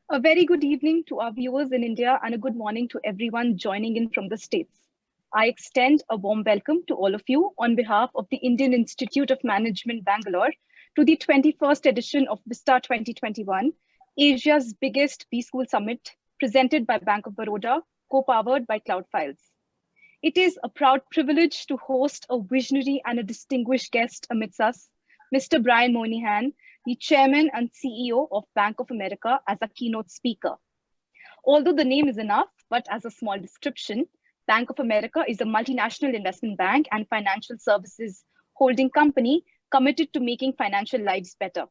A very good evening to our viewers in India and a good morning to everyone joining in from the States. I extend a warm welcome to all of you on behalf of the Indian Institute of Management, Bangalore, to the 21st edition of Vista 2021, Asia's biggest B-School Summit, presented by Bank of Baroda, co-powered by Cloud Files. It is a proud privilege to host a visionary and a distinguished guest amidst us, Mr. Brian Moynihan, the Chairman and CEO of Bank of America, as a keynote speaker. Although the name is enough, but as a small description, Bank of America is a multinational investment bank and financial services holding company committed to making financial lives better.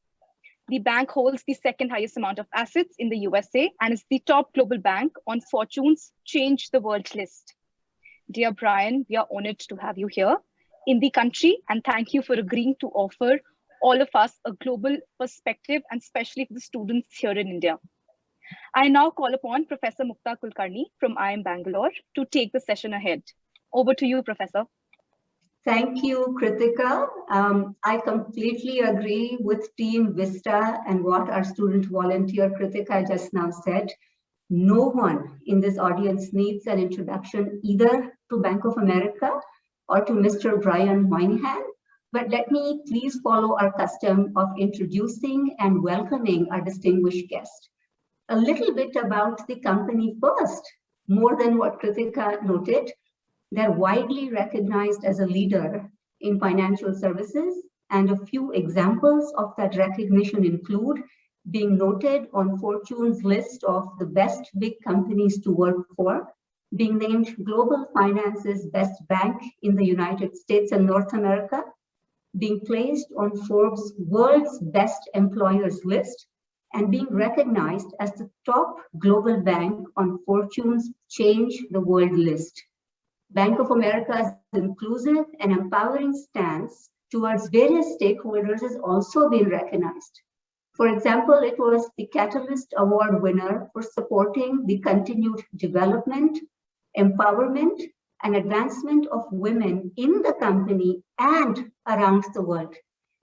The bank holds the second highest amount of assets in the USA and is the top global bank on Fortune's Change the World list. Dear Brian, we are honored to have you here in the country, and thank you for agreeing to offer all of us a global perspective, and especially for the students here in India. I now call upon Professor Mukta Kulkarni from IIM Bangalore to take the session ahead. Over to you, Professor. Thank you, Kritika. I completely agree with Team Vista and what our student volunteer Kritika just now said. No one in this audience needs an introduction either to Bank of America or to Mr. Brian Moynihan. But let me please follow our custom of introducing and welcoming our distinguished guest. A little bit about the company first. More than what Kritika noted, they're widely recognized as a leader in financial services, and a few examples of that recognition include being noted on Fortune's list of the best big companies to work for, being named Global Finance's best bank in the United States and North America, being placed on Forbes' World's Best Employers list, and being recognized as the top global bank on Fortune's Change the World list. Bank of America's inclusive and empowering stance towards various stakeholders has also been recognized. For example, it was the Catalyst Award winner for supporting the continued development, empowerment, and advancement of women in the company and around the world.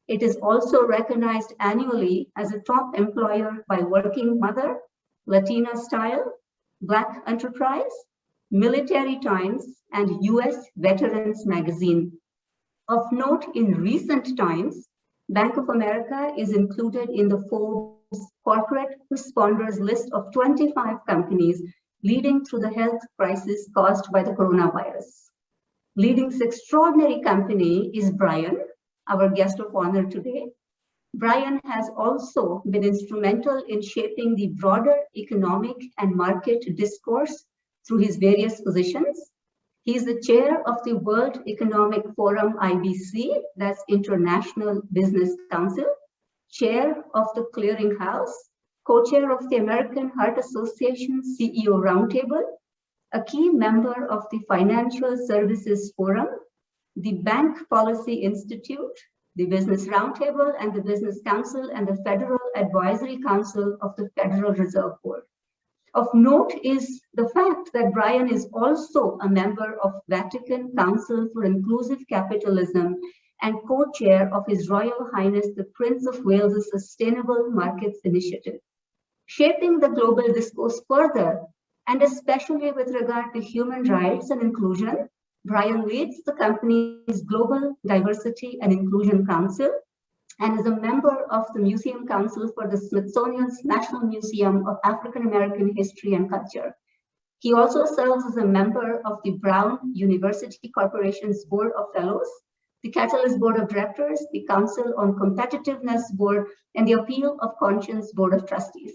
It is also recognized annually as a top employer by Working Mother, Latina Style, Black Enterprise, Military Times, and US Veterans Magazine. Of note, in recent times, Bank of America is included in the Forbes Corporate Responders list of 25 companies leading through the health crisis caused by the coronavirus. Leading this extraordinary company is Brian, our guest of honor today. Brian has also been instrumental in shaping the broader economic and market discourse through his various positions. He is the chair of the World Economic Forum IBC, that's International Business Council, chair of the Clearing House, co-chair of the American Heart Association CEO Roundtable, a key member of the Financial Services Forum, the Bank Policy Institute, the Business Roundtable, and the Business Council, and the Federal Advisory Council of the Federal Reserve Board. Of note is the fact that Brian is also a member of Vatican Council for Inclusive Capitalism and co-chair of His Royal Highness the Prince of Wales' Sustainable Markets Initiative. Shaping the global discourse further, and especially with regard to human rights and inclusion, Brian leads the company's Global Diversity and Inclusion Council and is a member of the Museum Council for the Smithsonian's National Museum of African American History and Culture. He also serves as a member of the Brown University Corporation's Board of Fellows, the Catalyst Board of Directors, the Council on Competitiveness Board, and the Appeal of Conscience Board of Trustees.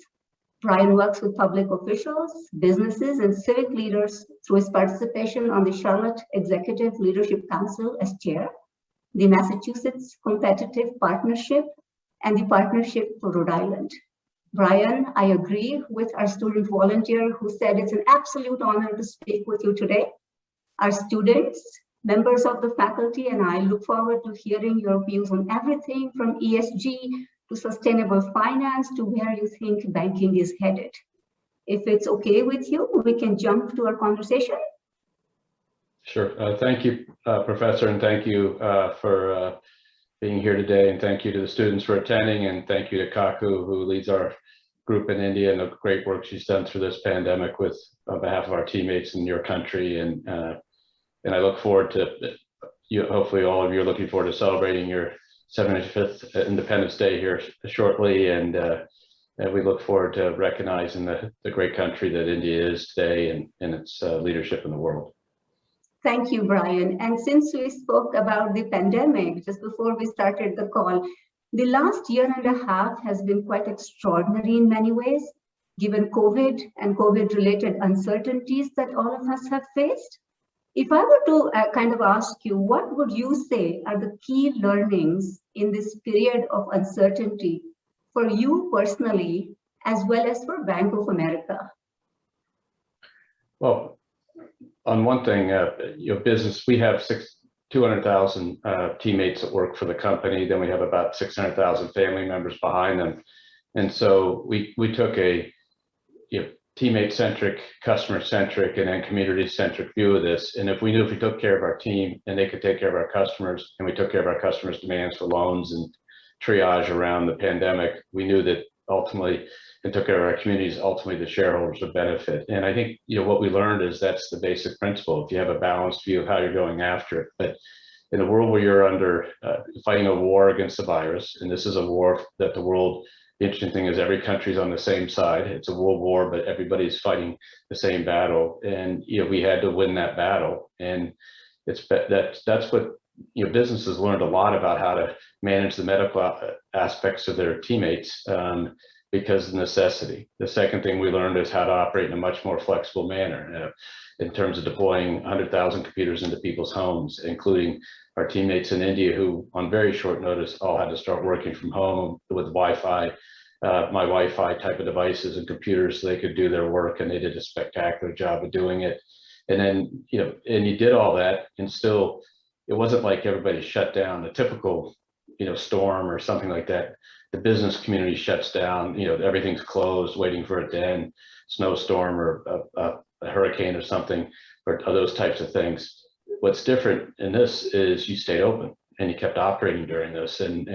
Brian works with public officials, businesses, and civic leaders through his participation on the Charlotte Executive Leadership Council as chair, the Massachusetts Competitive Partnership, and the Partnership for Rhode Island. Brian, I agree with our student volunteer who said it's an absolute honor to speak with you today. Our students, members of the faculty, and I look forward to hearing your views on everything from ESG to sustainable finance to where you think banking is headed. If it's okay with you, we can jump to our conversation. Sure. Thank you, Professor, and thank you for being here today, and thank you to the students for attending, and thank you to Kaku, who leads our group in India and the great work she's done through this pandemic with on behalf of our teammates in your country. And I look forward to hopefully all of you are looking forward to celebrating your 75th Independence Day here shortly. And we look forward to recognizing the great country that India is today and its leadership in the world. Thank you, Brian. And since we spoke about the pandemic just before we started the call, the last year and a half has been quite extraordinary in many ways, given COVID and COVID-related uncertainties that all of us have faced. If I were to kind of ask you, what would you say are the key learnings in this period of uncertainty for you personally, as well as for Bank of America? Well, on one thing, business, we have 200,000 teammates that work for the company. Then we have about 600,000 family members behind them. And so we took a teammate-centric, customer-centric, and then community-centric view of this. And if we knew if we took care of our team and they could take care of our customers, and we took care of our customers' demands for loans and triage around the pandemic, we knew that ultimately, and took care of our communities, ultimately the shareholders would benefit. And I think what we learned is that's the basic principle. If you have a balanced view of how you're going after it, but in a world where you're under fighting a war against the virus, and this is a war that the world, the interesting thing is every country's on the same side. It's a world war, but everybody's fighting the same battle. And we had to win that battle. And that's what businesses learned a lot about how to manage the medical aspects of their teammates because of necessity. The second thing we learned is how to operate in a much more flexible manner in terms of deploying 100,000 computers into people's homes, including our teammates in India who on very short notice all had to start working from home with Wi-Fi, my Wi-Fi type of devices and computers so they could do their work, and they did a spectacular job of doing it. And then, and you did all that and still, it wasn't like everybody shut down. The typical, storm or something like that, the business community shuts down, everything's closed, waiting for it to end, snowstorm or a hurricane or something, or those types of things. What's different in this is you stayed open and you kept operating during this, and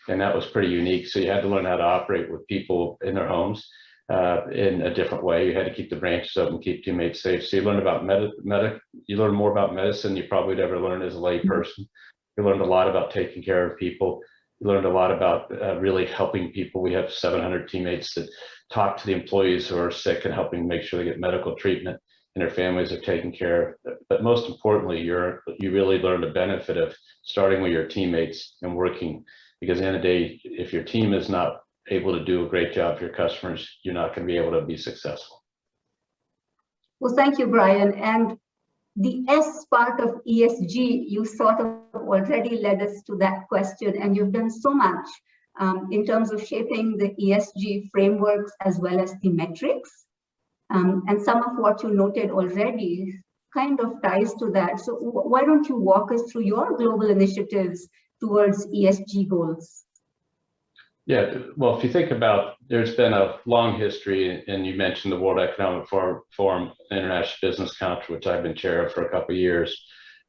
that was pretty unique. So you had to learn how to operate with people in their homes in a different way. You had to keep the branches open, keep teammates safe. So you learned about you learned more about medicine you probably would ever learn as a lay person. You learned a lot about taking care of people. You learned a lot about really helping people. We have 700 teammates that talk to the employees who are sick and helping make sure they get medical treatment and their families are taken care of. But most importantly, you really learn the benefit of starting with your teammates and working, because at the end of the day, if your team is not able to do a great job for your customers, you're not going to be able to be successful. Well, thank you, Brian. And the S part of ESG, you sort of already led us to that question, and you've done so much in terms of shaping the ESG frameworks as well as the metrics. And some of what you noted already kind of ties to that. So why don't you walk us through your global initiatives towards ESG goals? Yeah, well, if you think about, there's been a long history, and you mentioned the World Economic Forum International Business Council, which I've been chair of for a couple of years,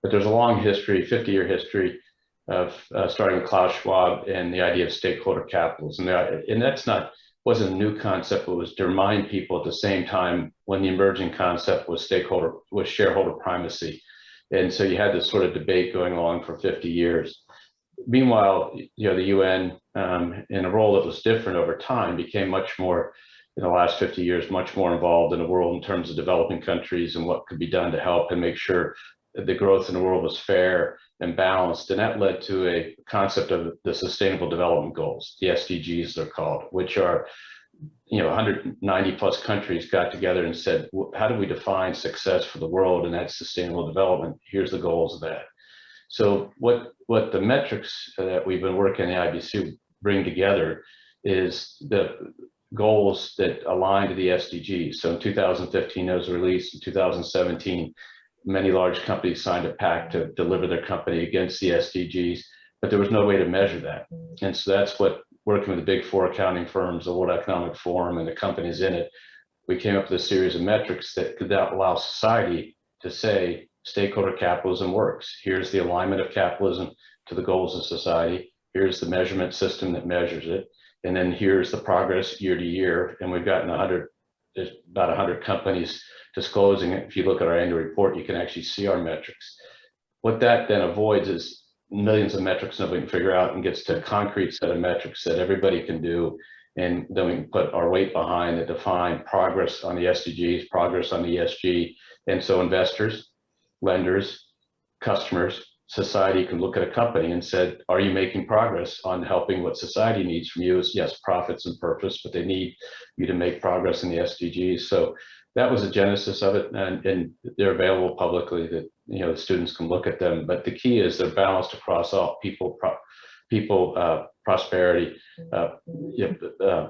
but there's a long history, 50-year history of starting with Klaus Schwab and the idea of stakeholder capitalism. And that's wasn't a new concept, but was to remind people at the same time when the emerging concept was shareholder primacy. And so you had this sort of debate going along for 50 years. Meanwhile, the UN, in a role that was different over time, became much more, in the last 50 years, much more involved in the world in terms of developing countries and what could be done to help and make sure that the growth in the world was fair and balanced. And that led to a concept of the Sustainable Development Goals, the SDGs they're called, which are, 190 plus countries got together and said, how do we define success for the world? And that's sustainable development. Here's the goals of that. So what the metrics that we've been working in the IBC bring together is the goals that align to the SDGs. So in 2015, it was released. In 2017, many large companies signed a pact to deliver their company against the SDGs, but there was no way to measure that. And so that's what, working with the big four accounting firms, the World Economic Forum, and the companies in it, we came up with a series of metrics that could allow society to say, stakeholder capitalism works. Here's the alignment of capitalism to the goals of society. Here's the measurement system that measures it. and then here's the progress year to year. And we've gotten there's about 100 companies disclosing it. If you look at our annual report, you can actually see our metrics. What that then avoids is millions of metrics nobody can figure out, and gets to a concrete set of metrics that everybody can do. And then we can put our weight behind that define progress on the SDGs, progress on the ESG. And so investors, lenders, customers, society can look at a company and said, are you making progress on helping what society needs from you? Is yes, profits and purpose, but they need you to make progress in the SDGs. So that was the genesis of it, and they're available publicly that, you know, the students can look at them. But the key is they're balanced across all people, prosperity,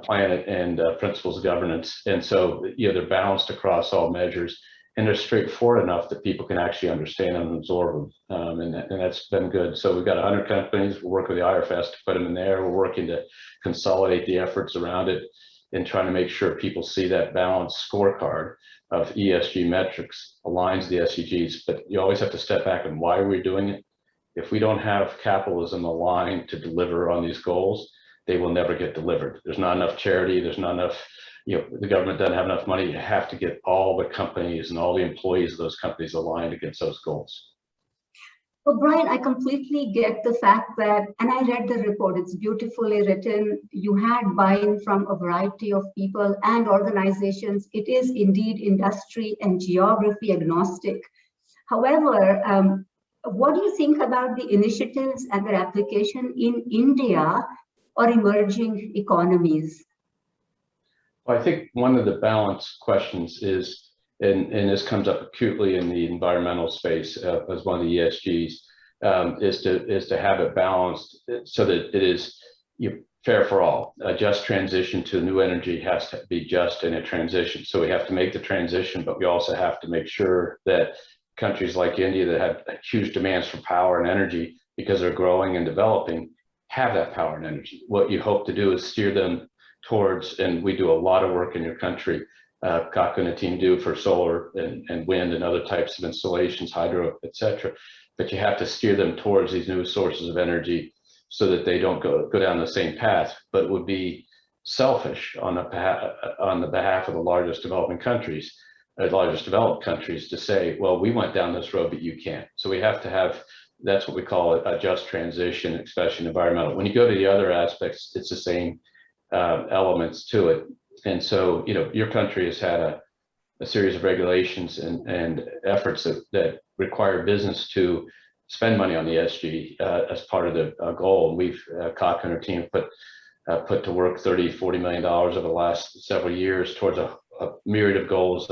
planet, and principles of governance. And so, you know, they're balanced across all measures, and they're straightforward enough that people can actually understand them and absorb them. And that's been good. So we've got 100 companies. We're working with the IRFS to put them in there. We're working to consolidate the efforts around it and trying to make sure people see that balanced scorecard of ESG metrics aligns the SDGs. But you always have to step back and why are we doing it? If we don't have capitalism aligned to deliver on these goals, they will never get delivered. There's not enough charity. There's not enough, you know, the government doesn't have enough money. You have to get all the companies and all the employees of those companies aligned against those goals. Well, Brian, I completely get the fact that, and I read the report, it's beautifully written. You had buy-in from a variety of people and organizations. It is indeed industry and geography agnostic. However, what do you think about the initiatives and their application in India or emerging economies? Well, I think one of the balance questions is, and this comes up acutely in the environmental space as one of the ESGs, is to have it balanced so that it is fair for all. A just transition to new energy has to be just in a transition. So we have to make the transition, but we also have to make sure that countries like India that have huge demands for power and energy because they're growing and developing have that power and energy. What you hope to do is steer them towards, and we do a lot of work in your country, Kaku and the team do for solar and wind and other types of installations, hydro, etc. But you have to steer them towards these new sources of energy so that they don't go down the same path, but would be selfish on the behalf of the largest developing countries, the largest developed countries, to say, well, we went down this road, but you can't. So we have to have, that's what we call a just transition, especially environmental. When you go to the other aspects, it's the same elements to it. And so, you know, your country has had a series of regulations and efforts that require business to spend money on the ESG as part of the goal. And we've, Kaku and our team put to work $30–40 million over the last several years towards a myriad of goals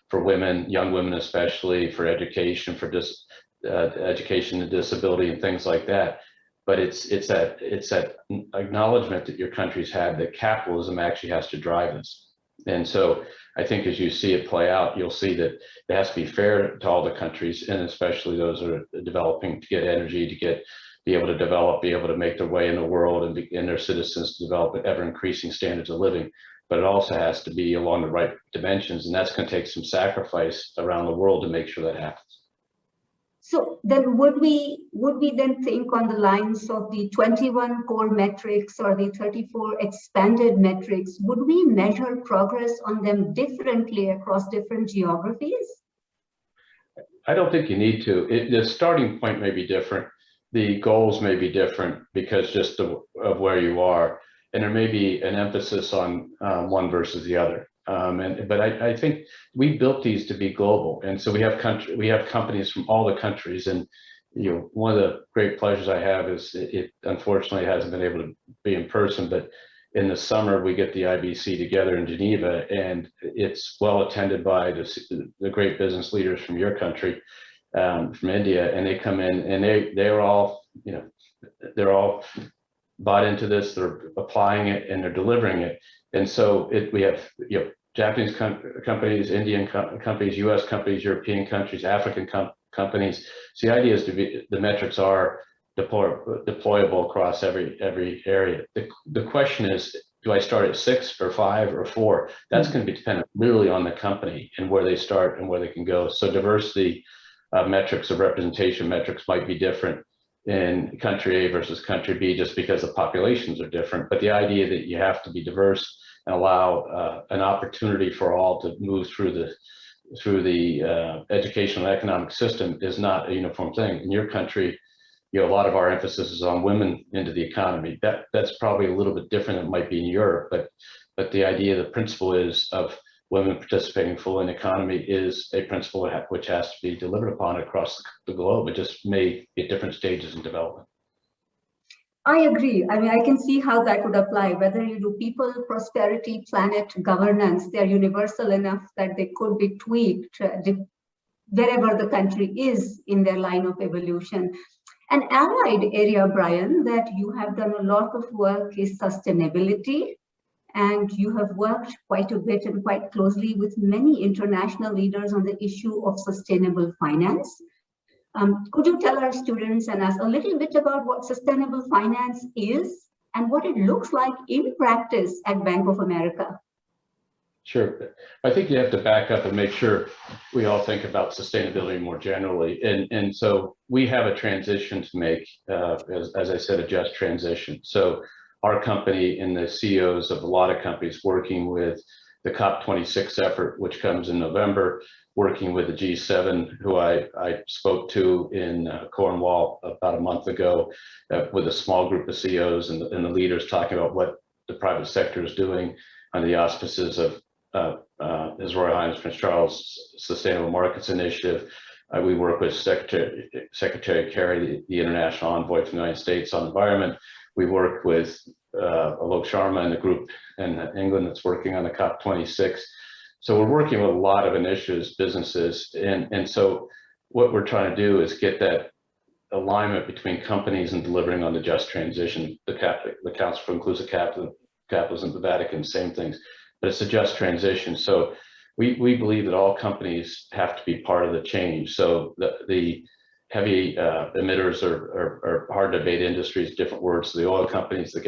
for women, young women especially, for education, for education and disability and things like that. But it's that acknowledgement that your country's had that capitalism actually has to drive this. And so I think as you see it play out, you'll see that it has to be fair to all the countries, and especially those that are developing, to get energy, to be able to develop, be able to make their way in the world, and their citizens to develop ever increasing standards of living. But it also has to be along the right dimensions, and that's going to take some sacrifice around the world to make sure that happens. So then would we then think on the lines of the 21 core metrics or the 34 expanded metrics? Would we measure progress on them differently across different geographies? I don't think you need to. The starting point may be different. The goals may be different because just of where you are. And there may be an emphasis on one versus the other. But I think we built these to be global, and so we have companies from all the countries. And you know, one of the great pleasures I have is it unfortunately hasn't been able to be in person, but in the summer we get the IBC together in Geneva, and it's well attended by the great business leaders from your country, from India, and they come in and they're all, you know, they're all bought into this, they're applying it, and they're delivering it. And so we have, you know, Japanese companies, Indian companies, US companies, European countries, African companies. So the idea is the metrics are deployable across every area. The question is, do I start at 6 or 5 or 4? That's going to be dependent really on the company and where they start and where they can go. So diversity metrics or representation metrics might be different. in country A versus country B just because the populations are different. But the idea that you have to be diverse and allow an opportunity for all to move through the educational and economic system is not a uniform thing. In your country, a lot of our emphasis is on women into the economy. That's probably a little bit different than it might be in Europe, but the idea, the principle is of women participating fully in the economy is a principle which has to be delivered upon across the globe. It just may be at different stages in development. I agree. I mean, I can see how that would apply, whether you do people, prosperity, planet, governance, they're universal enough that they could be tweaked wherever the country is in their line of evolution. An allied area, Brian, that you have done a lot of work is sustainability. And you have worked quite a bit and quite closely with many international leaders on the issue of sustainable finance. Could you tell our students and us a little bit about what sustainable finance is and what it looks like in practice at Bank of America? Sure. I think you have to back up and make sure we all think about sustainability more generally. And so we have a transition to make, as I said, a just transition. So our company and the CEOs of a lot of companies working with the COP26 effort, which comes in November, working with the G7, who I spoke to in Cornwall about a month ago with a small group of CEOs and the leaders talking about what the private sector is doing under the auspices of His Royal Highness Prince Charles' Sustainable Markets Initiative. We work with Secretary Kerry, the International Envoy from the United States on environment. We work with Alok Sharma and the group in England that's working on the COP26. So we're working with a lot of initiatives, businesses, and so what we're trying to do is get that alignment between companies and delivering on the just transition. The Council for Inclusive Capitalism, the Vatican, same things, but it's a just transition. So we believe that all companies have to be part of the change. So the heavy emitters are hard to debate industries, different words. The oil companies, the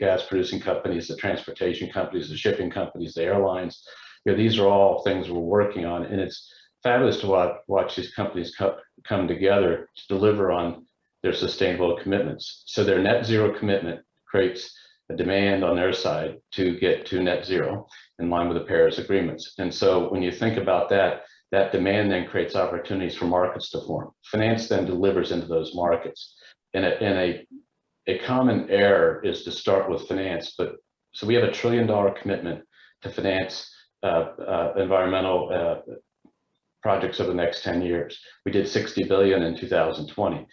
gas producing companies, the transportation companies, the shipping companies, the airlines. These are all things we're working on, and it's fabulous to watch these companies come together to deliver on their sustainable commitments. So their net zero commitment creates a demand on their side to get to net zero in line with the Paris agreements. And so when you think about that, that demand then creates opportunities for markets to form. Finance then delivers into those markets. And a common error is to start with finance, but so we have $1 trillion commitment to finance environmental projects over the next 10 years. We did 60 billion in 2020.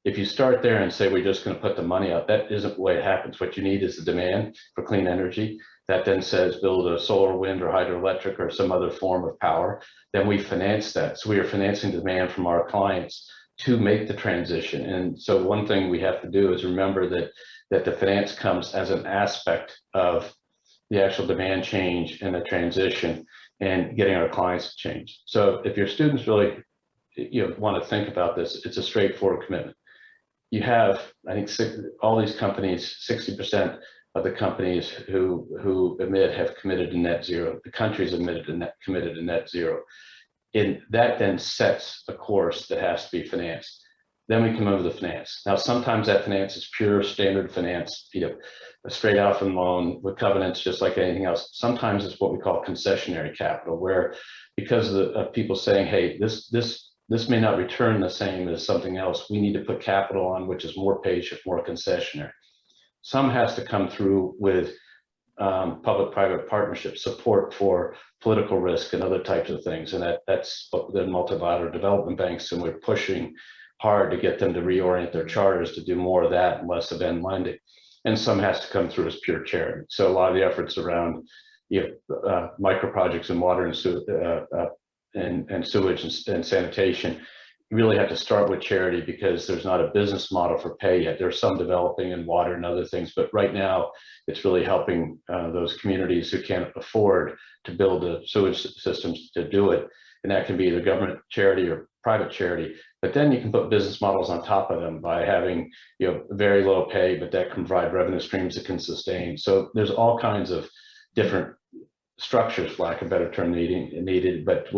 If you start there and say we're just going to put the money out, that isn't the way it happens. What you need is the demand for clean energy. That then says build a solar, wind, or hydroelectric or some other form of power. Then we finance that. So we are financing demand from our clients to make the transition. And so one thing we have to do is remember that the finance comes as an aspect of the actual demand change and the transition and getting our clients to change. So if your students really want to think about this, it's a straightforward commitment. You have, I think, all these companies, 60% of the companies who emit have committed to net zero. The countries committed to net zero. And that then sets a course that has to be financed. Then we come over to the finance. Now, sometimes that finance is pure standard finance, a straight out from loan with covenants, just like anything else. Sometimes it's what we call concessionary capital, where because of people saying, hey, this may not return the same as something else, we need to put capital on, which is more patient, more concessionary. Some has to come through with public-private partnership support for political risk and other types of things. And that's the multilateral development banks, and we're pushing hard to get them to reorient their charters to do more of that and less of end lending. And some has to come through as pure charity. So a lot of the efforts around micro projects in water and sewage and sanitation really have to start with charity, because there's not a business model for pay yet. There's some developing in water and other things, but right now it's really helping those communities who can't afford to build the sewage systems to do it. And that can be either government charity or private charity, but then you can put business models on top of them by having very low pay, but that can provide revenue streams that can sustain. So there's all kinds of different structures, for lack of a better term, needed. But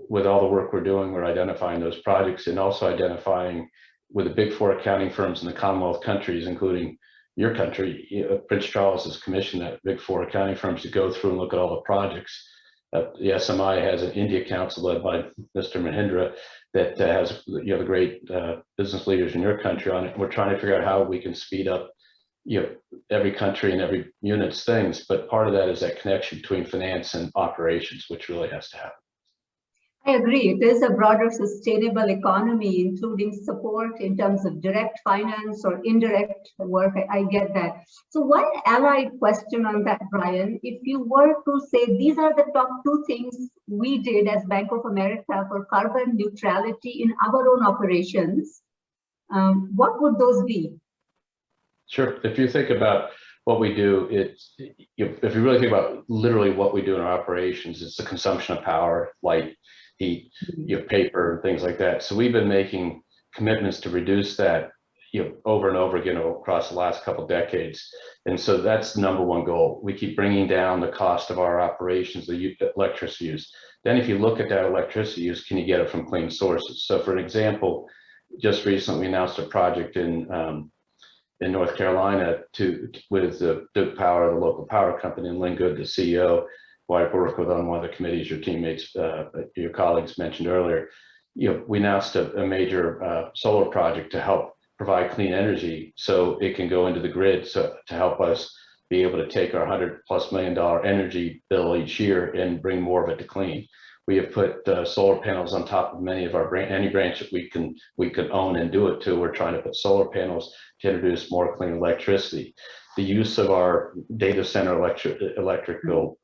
with all the work we're doing, we're identifying those projects and also identifying with the big four accounting firms in the Commonwealth countries, including your country. Prince Charles has commissioned that big four accounting firms to go through and look at all the projects. The SMI has an India Council led by Mr. Mahindra that has the great business leaders in your country on it. We're trying to figure out how we can speed up every country and every unit's things, but part of that is that connection between finance and operations, which really has to happen. I agree. It is a broader sustainable economy, including support in terms of direct finance or indirect work. I get that. So one allied question on that, Brian, if you were to say these are the top two things we did as Bank of America for carbon neutrality in our own operations, what would those be? Sure. If you think about what we do, if you really think about literally what we do in our operations, it's the consumption of power, light, heat, paper, and things like that. So we've been making commitments to reduce that, over and over again across the last couple of decades. And so that's the number one goal. We keep bringing down the cost of our operations, the electricity use. Then if you look at that electricity use, can you get it from clean sources? So for an example, just recently we announced a project in North Carolina with the Duke Power, the local power company, and Lynn Good, the CEO, who I work with on one of the committees your teammates, your colleagues mentioned earlier. We announced a major solar project to help provide clean energy so it can go into the grid to help us be able to take our $100+ million energy bill each year and bring more of it to clean. We have put solar panels on top of many of our any branch that we can own and do it to. We're trying to put solar panels to introduce more clean electricity. The use of our data center electrical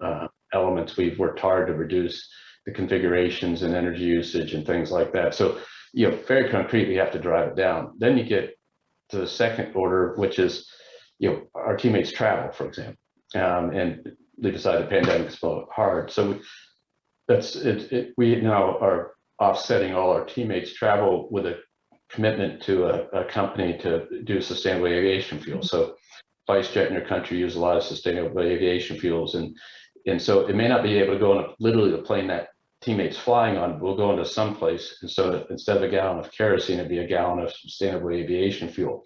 elements, we've worked hard to reduce the configurations and energy usage and things like that. So, very concretely, you have to drive it down. Then you get to the second order, which is, our teammates travel, for example, and they decided the pandemic is hard. So we now are offsetting all our teammates' travel with a commitment to a company to do sustainable aviation fuel. So SpiceJet in your country use a lot of sustainable aviation fuels, and so it may not be able to go on literally the plane that teammates flying on, will go into some place, and so instead of a gallon of kerosene, it'd be a gallon of sustainable aviation fuel.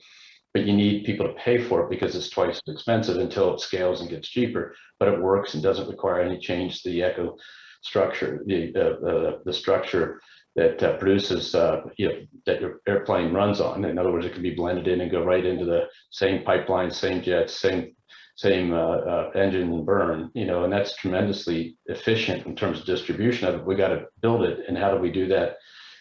But you need people to pay for it because it's twice as expensive until it scales and gets cheaper, but it works and doesn't require any change to the eco structure, the structure that produces, that your airplane runs on. In other words, it can be blended in and go right into the same pipeline, same jets, same engine and burn, and that's tremendously efficient in terms of distribution of it. We got to build it. And how do we do that?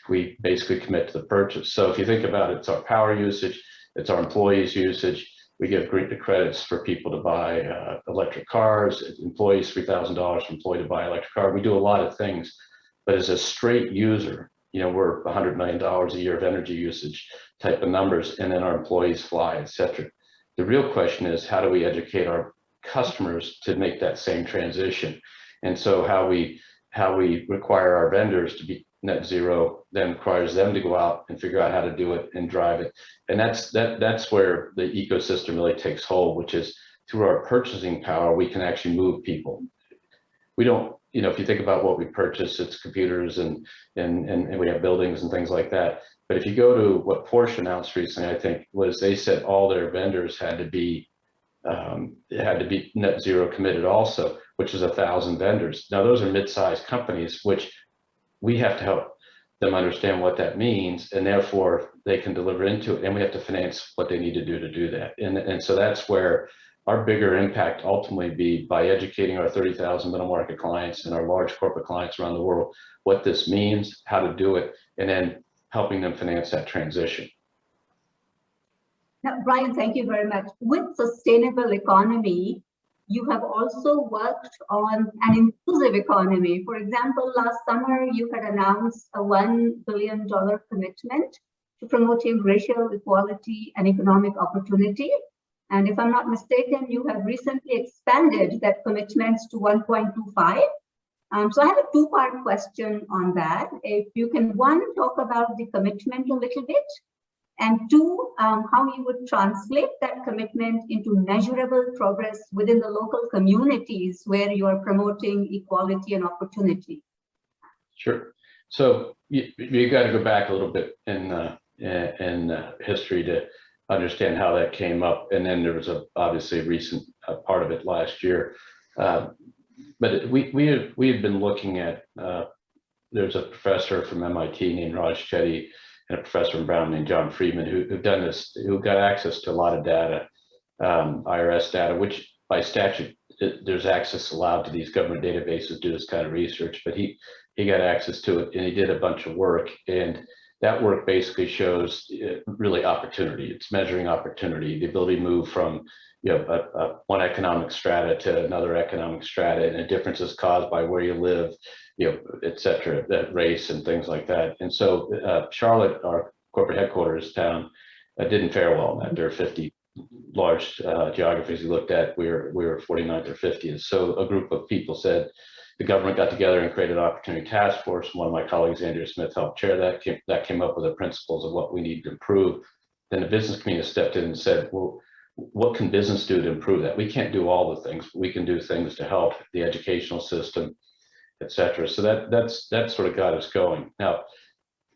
We basically commit to the purchase. So if you think about it, it's our power usage, it's our employees' usage. We give great credits for people to buy electric cars, employees $3,000 for employee to buy electric car. We do a lot of things, but as a straight user, we're $100 million a year of energy usage type of numbers, and then our employees fly, et cetera. The real question is, how do we educate our customers to make that same transition? And so how we require our vendors to be net zero then requires them to go out and figure out how to do it and drive it. And that's where the ecosystem really takes hold, which is through our purchasing power, we can actually move people. We don't, if you think about what we purchase, it's computers and we have buildings and things like that. But if you go to what Porsche announced recently, I think was they said all their vendors had to be net zero committed also, which is 1,000 vendors. Now those are mid-sized companies, which we have to help them understand what that means, and therefore they can deliver into it, and we have to finance what they need to do that. And so that's where our bigger impact ultimately be by educating our 30,000 middle market clients and our large corporate clients around the world what this means, how to do it, and then helping them finance that transition. Now, Brian, thank you very much. With sustainable economy, you have also worked on an inclusive economy. For example, last summer, you had announced a $1 billion commitment to promoting racial equality and economic opportunity. And if I'm not mistaken, you have recently expanded that commitment to 1.25. So I have a two-part question on that. If you can, one, talk about the commitment a little bit, and two, how you would translate that commitment into measurable progress within the local communities where you are promoting equality and opportunity. Sure. So you got to go back a little bit and and history to understand how that came up. And then there was obviously a recent part of it last year. But we had been looking at, there's a professor from MIT named Raj Chetty and a professor from Brown named John Friedman who've done this, who got access to a lot of data, IRS data, which by statute, there's access allowed to these government databases to do this kind of research, but he got access to it and he did a bunch of work. And that work basically shows really opportunity. It's measuring opportunity, the ability to move from one economic strata to another economic strata, and the differences caused by where you live, et cetera, that race and things like that. And so Charlotte, our corporate headquarters town, didn't fare well in that. There are 50 large geographies we looked at. We were 49th or 50th. So a group of people said, the government got together and created an opportunity task force. One of my colleagues, Andrea Smith, helped chair that. That came up with the principles of what we need to improve. Then the business community stepped in and said, well, what can business do to improve that? We can't do all the things, but we can do things to help the educational system, et cetera. So that sort of got us going. Now,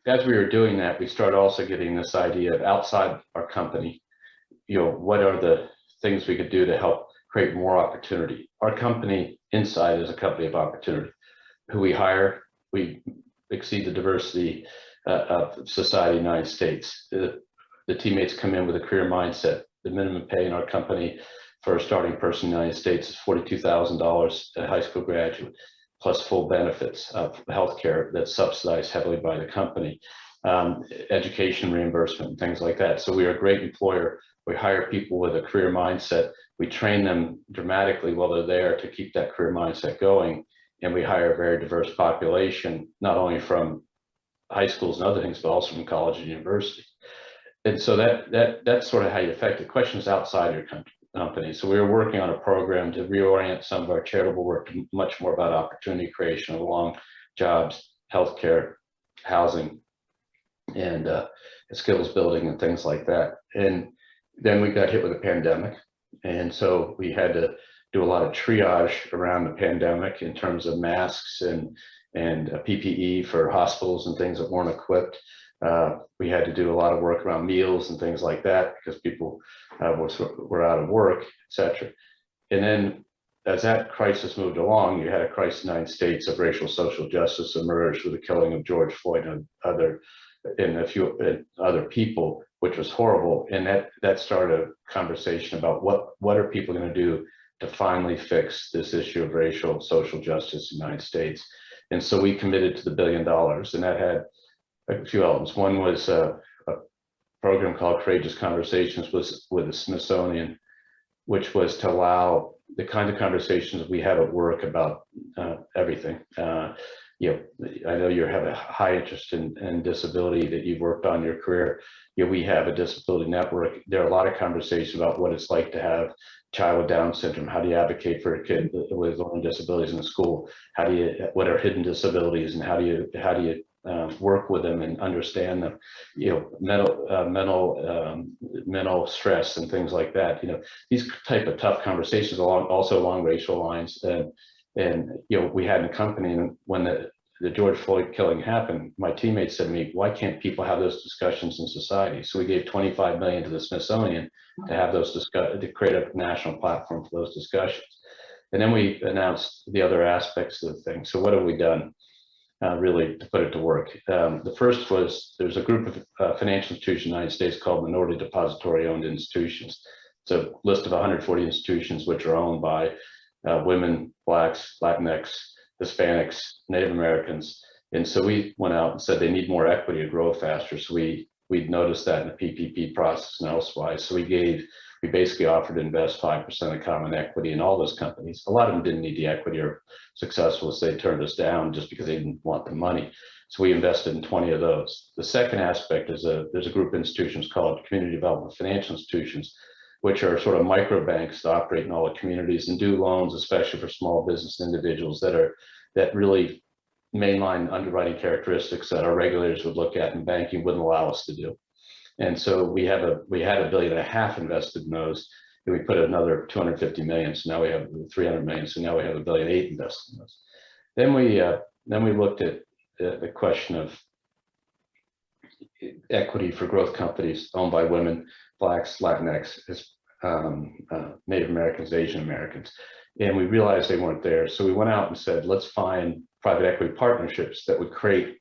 as we were doing that, we started also getting this idea of outside our company, what are the things we could do to help create more opportunity? Our company inside is a company of opportunity. Who we hire, we exceed the diversity of society in the United States. The teammates come in with a career mindset. The minimum pay in our company for a starting person in the United States is $42,000 a high school graduate, plus full benefits of healthcare that's subsidized heavily by the company, education reimbursement, things like that. So we are a great employer. We hire people with a career mindset. We train them dramatically while they're there to keep that career mindset going. And we hire a very diverse population, not only from high schools and other things, but also from college and university. And so that's sort of how you affect it. The question is outside your company. So we were working on a program to reorient some of our charitable work to much more about opportunity creation along jobs, healthcare, housing, and skills building and things like that. And then we got hit with a pandemic. And so we had to do a lot of triage around the pandemic in terms of masks and PPE for hospitals and things that weren't equipped. We had to do a lot of work around meals and things like that because people were out of work, et cetera. And then as that crisis moved along, you had a crisis in the United States of racial social justice emerged with the killing of George Floyd and a few other people, which was horrible. And that started a conversation about what are people going to do to finally fix this issue of racial social justice in the United States. And so we committed to the $1 billion, and that had a few elements. One was a program called Courageous Conversations with the Smithsonian, which was to allow the kind of conversations we have at work about everything. I know you have a high interest in disability that you've worked on your career. We have a disability network. There are a lot of conversations about what it's like to have a child with Down syndrome. How do you advocate for a kid with learning disabilities in the school? What are hidden disabilities, and how do you work with them and understand them? Mental stress and things like that. These type of tough conversations also along racial lines. And we had in a company, and when the George Floyd killing happened, my teammates said to me, why can't people have those discussions in society? So we gave $25 million to the Smithsonian to have those to create a national platform for those discussions. And then we announced the other aspects of the thing. So what have we done really to put it to work? The first was, there's a group of financial institutions in the United States called Minority Depository-Owned institutions. It's a list of 140 institutions which are owned by women, Blacks, Latinx, Hispanics, Native Americans. And so we went out and said they need more equity to grow faster. So we'd noticed that in the PPP process and elsewise. So we basically offered to invest 5% of common equity in all those companies. A lot of them didn't need the equity or successful, so they turned us down just because they didn't want the money. So we invested in 20 of those. The second aspect is there's a group of institutions called Community Development Financial Institutions, which are sort of micro banks that operate in all the communities and do loans, especially for small business individuals that really mainline underwriting characteristics that our regulators would look at and banking wouldn't allow us to do. And so we had $1.5 billion invested in those, and we put another 250 million. So now we have 300 million. So now we have $1.8 billion invested in those. Then we looked at the question of equity for growth companies owned by women, Blacks, Latinx, Native Americans, Asian Americans. And we realized they weren't there. So we went out and said, let's find private equity partnerships that would create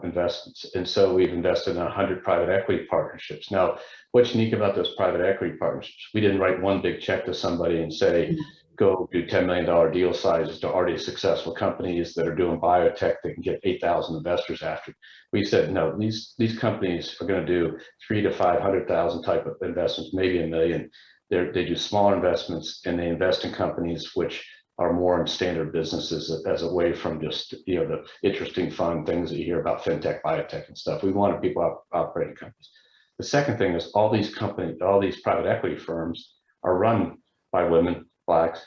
investments. And so we've invested in 100 private equity partnerships. Now, what's unique about those private equity partnerships, we didn't write one big check to somebody and say, go do $10 million deal sizes to already successful companies that are doing biotech that can get 8,000 investors after. We said, no, these companies are going to do 300,000 to 500,000 type of investments, maybe $1 million. They do smaller investments, and they invest in companies which are more in standard businesses as away from just, you know, the interesting fun things that you hear about fintech, biotech and stuff. We wanted people operating companies. The second thing is all these companies, all these private equity firms are run by women, Blacks,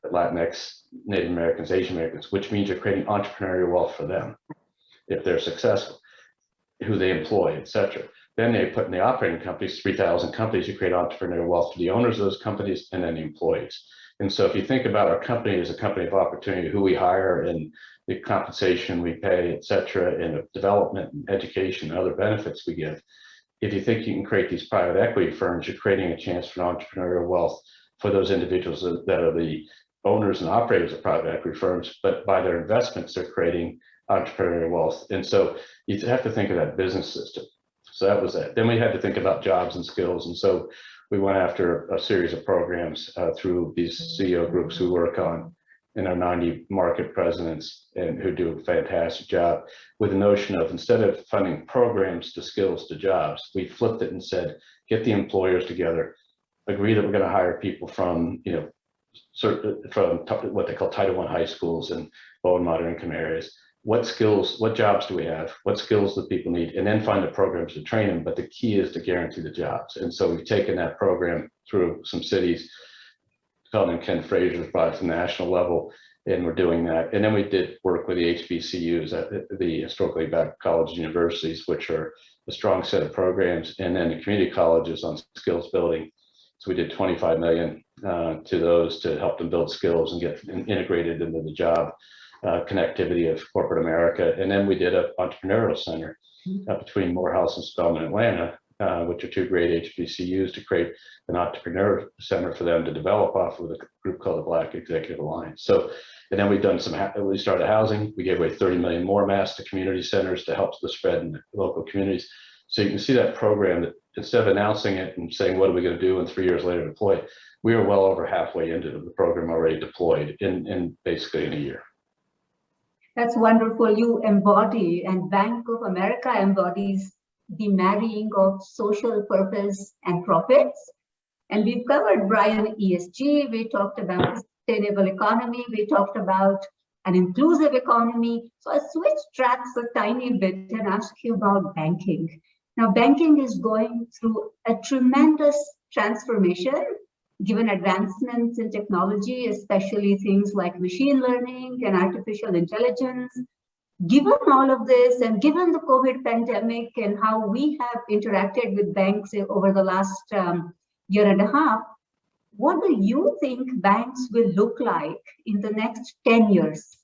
Latinx, Native Americans, Asian Americans, which means you're creating entrepreneurial wealth for them if they're successful, who they employ, et cetera. Then they put in the operating companies, 3,000 companies, you create entrepreneurial wealth for the owners of those companies and then the employees. And so if you think about our company as a company of opportunity, who we hire and the compensation we pay, et cetera, and the development and education and other benefits we give, if you think you can create these private equity firms, you're creating a chance for entrepreneurial wealth for those individuals that are the owners and operators of private equity firms, but by their investments, they're creating entrepreneurial wealth. And so you have to think of that business system. So that was that. Then we had to think about jobs and skills. And so we went after a series of programs through these CEO groups who work on in our 90 market presidents and who do a fantastic job with the notion of, instead of funding programs to skills to jobs, we flipped it and said, get the employers together, agree that we're going to hire people from, you know, from what they call Title I high schools and low and moderate income areas. What skills, what jobs do we have? What skills do people need? And then find the programs to train them. But the key is to guarantee the jobs. And so we've taken that program through some cities, called Ken Fraser's brought it to the national level, and we're doing that. And then we did work with the HBCUs, the historically black colleges, universities, which are a strong set of programs, and then the community colleges on skills building. So we did 25 million to those to help them build skills and get integrated into the job connectivity of corporate America. And then we did an entrepreneurial center between Morehouse and Spelman, Atlanta, which are two great HBCUs, to create an entrepreneur center for them to develop off of a group called the Black Executive Alliance. So, and then we've done we started housing. We gave away 30 million more masks to community centers to help the spread in the local communities. So you can see that program that instead of announcing it and saying, what are we going to do, and 3 years later deploy it, we are well over halfway into the program already deployed in basically in a year. That's wonderful. You embody, and Bank of America embodies, the marrying of social purpose and profits. And we've covered, Brian, ESG. We talked about sustainable economy. We talked about an inclusive economy. So I switch tracks a tiny bit and ask you about banking. Now, banking is going through a tremendous transformation, given advancements in technology, especially things like machine learning and artificial intelligence. Given all of this, and given the COVID pandemic and how we have interacted with banks over the last year and a half, what do you think banks will look like in the next 10 years?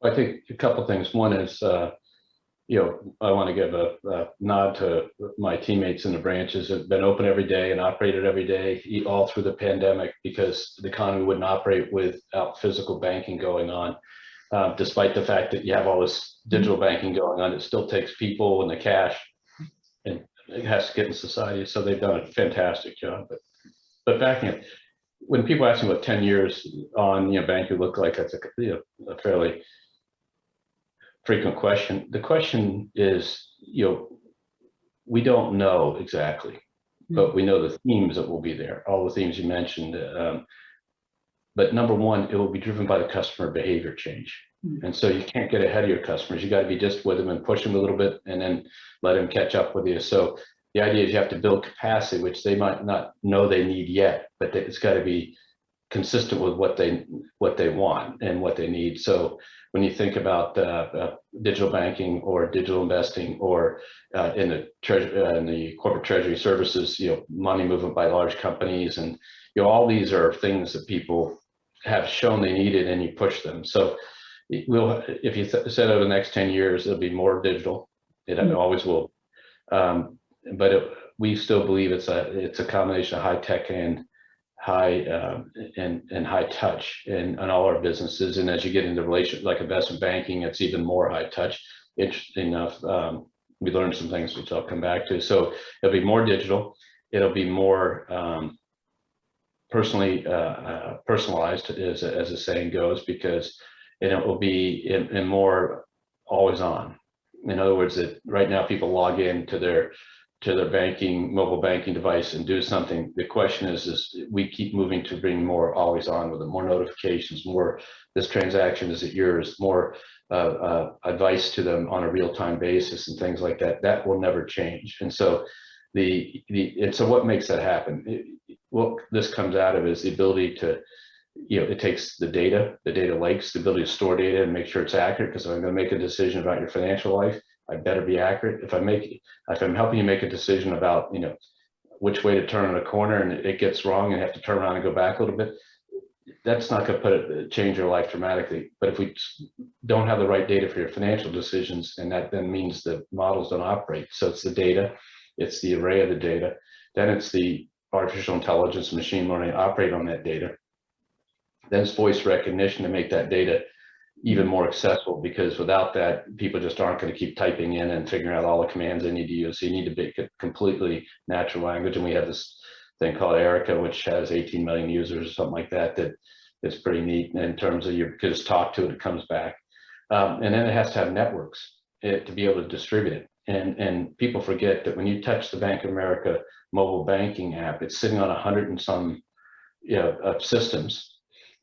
I think a couple of things. One is, you know, I want to give a nod to my teammates in the branches that have been open every day and operated every day all through the pandemic, because the economy wouldn't operate without physical banking going on. Despite the fact that you have all this digital banking going on, it still takes people and the cash, and it has to get in society. So they've done a fantastic job. But backing up, when people ask me what 10 years on, you know, banking look like, that's a fairly frequent question. The question is, you know, we don't know exactly, but we know the themes that will be there, all the themes you mentioned. But number one, it will be driven by the customer behavior change. And so you can't get ahead of your customers. You got to be just with them and push them a little bit and then let them catch up with you. So the idea is you have to build capacity, which they might not know they need yet, but it's got to be consistent with what they want and what they need. So when you think about digital banking or digital investing, or in the corporate treasury services, you know, money movement by large companies, and you know, all these are things that people have shown they needed, and you push them. So if you said over the next 10 years, it'll be more digital. It always will. But we still believe it's a combination of high tech and high touch in all our businesses. And as you get into relations like investment banking, it's even more high touch. Interesting enough, we learned some things which I'll come back to. So it'll be more digital. It'll be more personalized, as the saying goes, because it will be in more always on. In other words, that right now people log in to their mobile banking device and do something. The question is we keep moving to bring more always on with it, more notifications, more this transaction, is it yours, more advice to them on a real-time basis and things like that. That will never change. And so so what makes that happen? What this comes out of is the ability to, it takes the data lakes, the ability to store data and make sure it's accurate, because if I'm going to make a decision about your financial life, I better be accurate. If I'm helping you make a decision about, which way to turn in a corner and it gets wrong and you have to turn around and go back a little bit, that's not going to change your life dramatically. But if we don't have the right data for your financial decisions, and that then means the models don't operate. So it's the data, it's the array of the data, then it's the artificial intelligence, machine learning operate on that data. Then it's voice recognition to make that data even more accessible, because without that, people just aren't going to keep typing in and figuring out all the commands they need to use. So you need to make it completely natural language. And we have this thing called Erica, which has 18 million users or something like that. That is pretty neat in terms of you can just talk to it, it comes back. And then it has to have networks to be able to distribute it. And people forget that when you touch the Bank of America mobile banking app, it's sitting on 100 and some systems.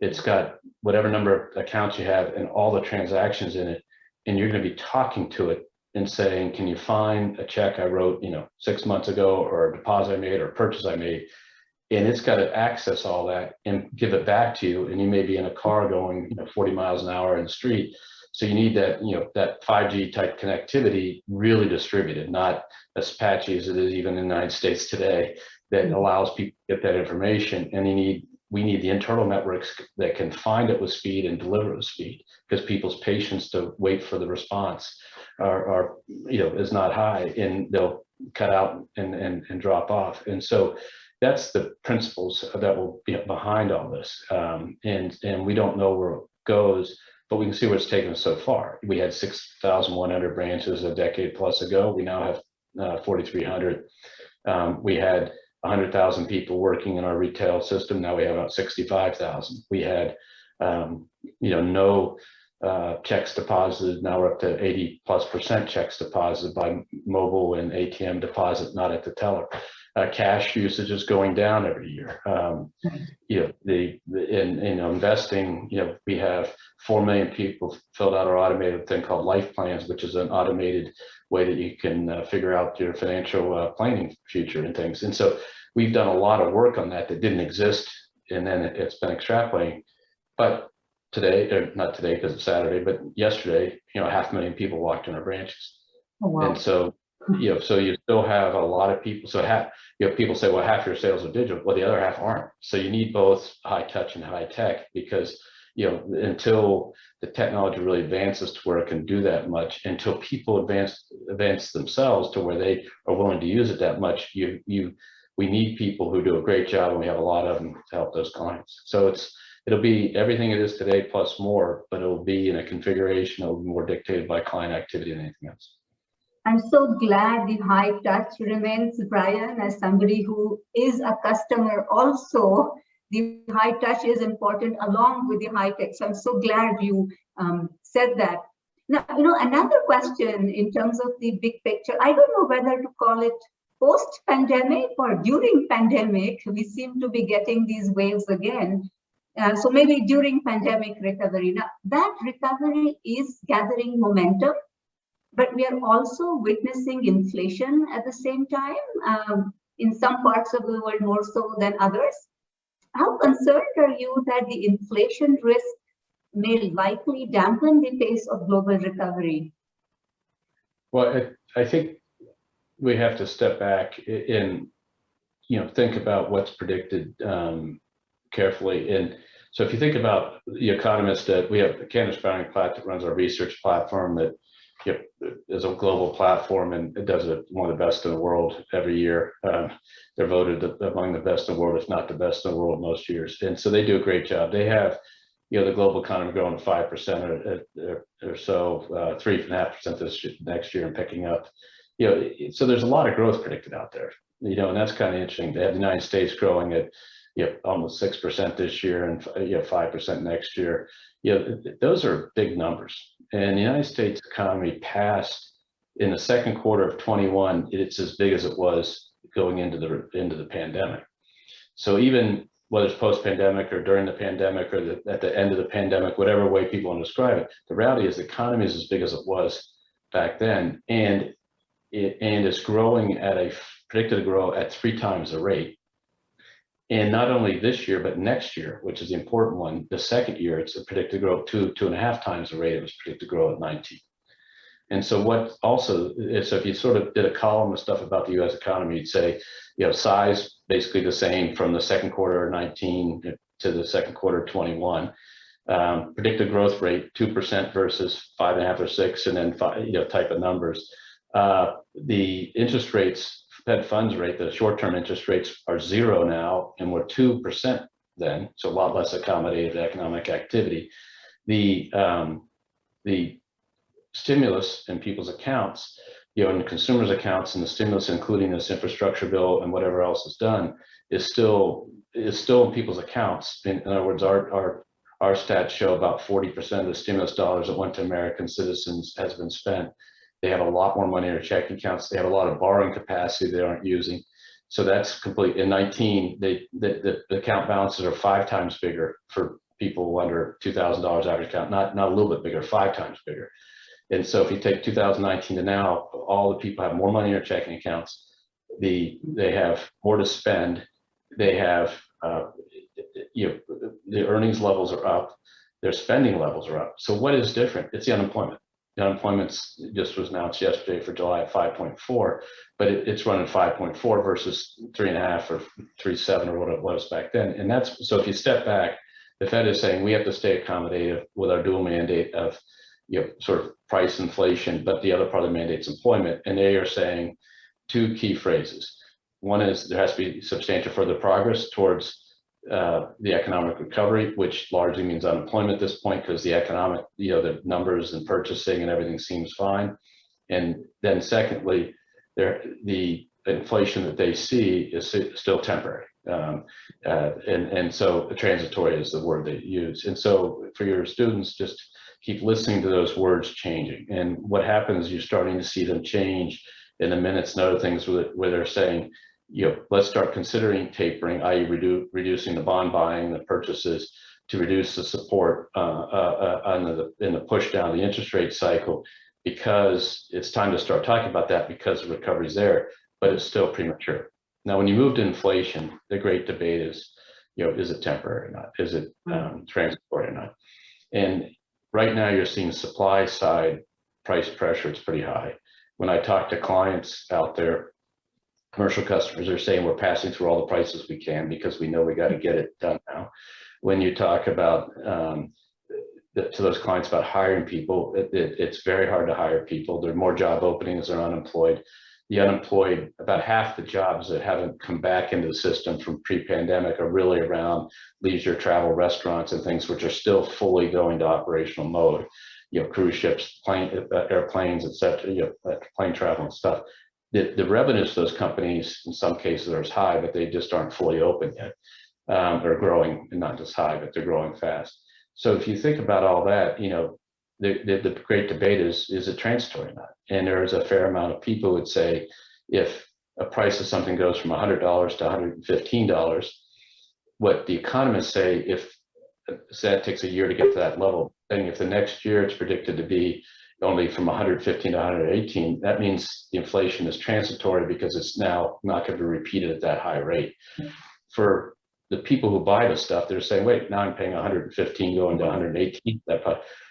It's got whatever number of accounts you have and all the transactions in it, and you're going to be talking to it and saying, can you find a check I wrote 6 months ago, or a deposit I made, or a purchase I made? And it's got to access all that and give it back to you. And you may be in a car going 40 miles an hour in the street, so you need that that 5G type connectivity really distributed, not as patchy as it is even in the United States today, that allows people to get that information. And we need the internal networks that can find it with speed and deliver it with speed, because people's patience to wait for the response is not high, and they'll cut out and drop off. And so that's the principles that will be behind all this. And we don't know where it goes, but we can see where it's taken us so far. We had 6,100 branches a decade plus ago. We now have 4,300. We had 100,000 people working in our retail system. Now we have about 65,000. We had, no checks deposited. Now we're up to 80+% checks deposited by mobile and ATM deposit, not at the teller. Cash usage is going down every year. In investing, we have 4 million people filled out our automated thing called Life Plans, which is an automated way that you can figure out your financial planning future and things. And so we've done a lot of work on that didn't exist, and then it's been extrapolating. But today, or not today because it's Saturday, but yesterday, 500,000 people walked in our branches. Oh, wow. And so, so you still have a lot of people. So people say, well, half your sales are digital. Well, the other half aren't. So you need both high touch and high tech, because until the technology really advances to where it can do that much, until people advance themselves to where they are willing to use it that much, we need people who do a great job, and we have a lot of them to help those clients. So it'll be everything it is today plus more, but it'll be in a configuration that will be more dictated by client activity than anything else. I'm so glad the high touch remains, Brian, as somebody who is a customer also. The high touch is important along with the high tech. So I'm so glad you said that. Now, another question in terms of the big picture, I don't know whether to call it post-pandemic or during pandemic. We seem to be getting these waves again. So maybe during pandemic recovery. Now, that recovery is gathering momentum, but we are also witnessing inflation at the same time, in some parts of the world more so than others. How concerned are you that the inflation risk may likely dampen the pace of global recovery? Well, I think we have to step back and think about what's predicted carefully. And So if you think about the economist that we have, Candace Browning-Platt that runs our research platform that is a global platform, and it does it one of the best in the world every year. They're voted among the best in the world, if not the best in the world most years. And so they do a great job. They have, the global economy growing 5% or so, 3.5% this next year and picking up. So there's a lot of growth predicted out there, and that's kind of interesting. They have the United States growing at almost 6% this year and 5% next year. Those are big numbers. And the United States economy passed in the second quarter of 21. It's as big as it was going into the pandemic. So even whether it's post-pandemic or during the pandemic or at the end of the pandemic, whatever way people want to describe it, the reality is the economy is as big as it was back then, and it's growing predicted to grow at 3 times the rate. And not only this year, but next year, which is the important one, the second year, it's predicted to grow 2.5 times the rate it was predicted to grow at 19. And so what also is, so if you sort of did a column of stuff about the US economy, you'd say, size basically the same from the second quarter of 19 to the second quarter of 21. Predicted growth rate 2% versus 5.5 or 6, and then 5, type of numbers. The interest rates, Fed funds rate, the short-term interest rates are 0 now, and we're 2% then, so a lot less accommodative economic activity. The stimulus in people's accounts, in the consumers' accounts, and the stimulus, including this infrastructure bill and whatever else is done, is still in people's accounts. In other words, our stats show about 40% of the stimulus dollars that went to American citizens has been spent. They have a lot more money in their checking accounts. They have a lot of borrowing capacity they aren't using. So that's complete. In 19, the account balances are 5 times bigger for people under $2,000 average account, not a little bit bigger, 5 times bigger. And so if you take 2019 to now, all the people have more money in their checking accounts. They have more to spend. They have, the earnings levels are up. Their spending levels are up. So what is different? It's the unemployment. The unemployment just was announced yesterday for July at 5.4, but it's running 5.4 versus 3.5 or 3.7 or what it was back then. And that's, so if you step back, the Fed is saying we have to stay accommodative with our dual mandate of, sort of price inflation, but the other part of the mandate's employment. And they are saying 2 key phrases. One is there has to be substantial further progress towards the economic recovery, which largely means unemployment at this point, because the economic, the numbers and purchasing and everything seems fine. And then secondly, the inflation that they see is still temporary. And so transitory is the word they use. And so for your students, just keep listening to those words changing. And what happens, you're starting to see them change in the minutes and other things where they're saying, let's start considering tapering, i.e. reducing the bond buying, the purchases, to reduce the support in the push down the interest rate cycle, because it's time to start talking about that because the recovery's there, but it's still premature. Now, when you move to inflation, the great debate is, is it temporary or not? Is it transitory or not? And right now you're seeing supply side price pressure, it's pretty high. When I talk to clients out there, commercial customers are saying we're passing through all the prices we can because we know we got to get it done now. When you talk about to those clients about hiring people, it's very hard to hire people. There are more job openings than unemployed. The unemployed, about half the jobs that haven't come back into the system from pre-pandemic are really around leisure, travel, restaurants, and things which are still fully going to operational mode. Cruise ships, airplanes, etc. Plane travel and stuff. The revenues of those companies, in some cases, are as high, but they just aren't fully open yet. They're growing, and not just high, but they're growing fast. So if you think about all that, the great debate is it transitory or not? And there is a fair amount of people who would say, if a price of something goes from $100 to $115, what the economists say, if that takes a year to get to that level, then if the next year it's predicted to be only from 115 to 118, that means the inflation is transitory because it's now not going to be repeated at that high rate. For the people who buy the stuff, they're saying, wait, now I'm paying 115 going to 118.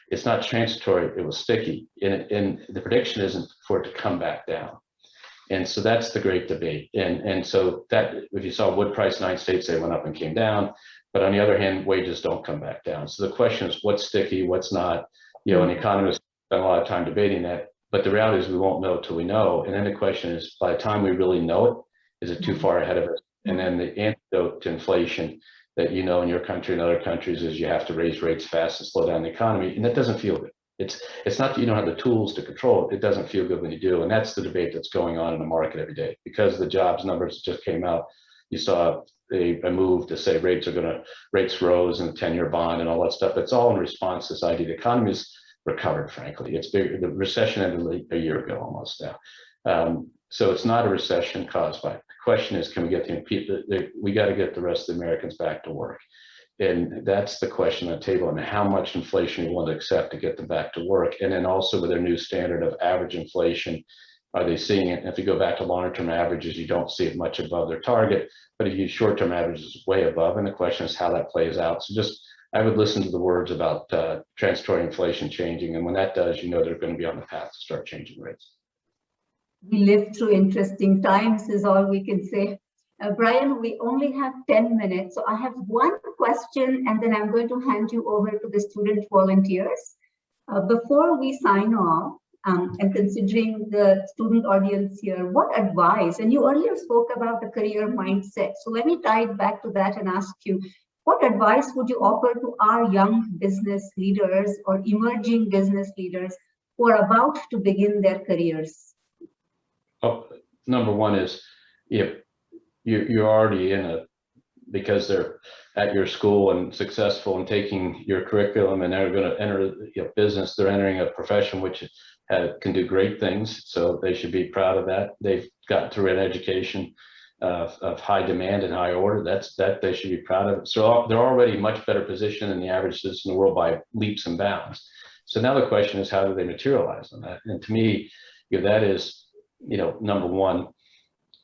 It's not transitory, it was sticky. And the prediction isn't for it to come back down. And so that's the great debate. And so that, if you saw wood price in the United States, they went up and came down. But on the other hand, wages don't come back down. So the question is, what's sticky, what's not? You know, and economists spend a lot of time debating that. But the reality is we won't know till we know. And then the question is, by the time we really know it, is it too far ahead of us? And then the antidote to inflation that you know in your country and other countries is you have to raise rates fast and slow down the economy. And that doesn't feel good. It's not that you don't have the tools to control it. It doesn't feel good when you do. And that's the debate that's going on in the market every day. Because the jobs numbers just came out, you saw a move to say rates rose in the 10-year bond and all that stuff. It's all in response to this idea. The economy's recovered, frankly. It's big. The recession ended a year ago almost now. So it's not a recession caused by it. The question is, can we get we got to get the rest of the Americans back to work. And that's the question on the table, and how much inflation you want to accept to get them back to work. And then also with their new standard of average inflation, are they seeing it? And if you go back to longer term averages, you don't see it much above their target, but if you use short term averages, way above. And the question is how that plays out. So I would listen to the words about transitory inflation changing. And when that does, you know they're going to be on the path to start changing rates. We live through interesting times is all we can say. Brian, we only have 10 minutes. So I have one question, and then I'm going to hand you over to the student volunteers. Before we sign off, and considering the student audience here, what advice, and you earlier spoke about the career mindset. So let me tie it back to that and ask you, what advice would you offer to our young business leaders or emerging business leaders who are about to begin their careers? Oh, number one is, if you're already because they're at your school and successful and taking your curriculum and they're going to enter business, they're entering a profession which can do great things. So they should be proud of that. They've gotten through an education of high demand and high order. That they should be proud of. So they're already much better positioned than the average citizen in the world by leaps and bounds. So now the question is, how do they materialize on that? And to me, that is, number one,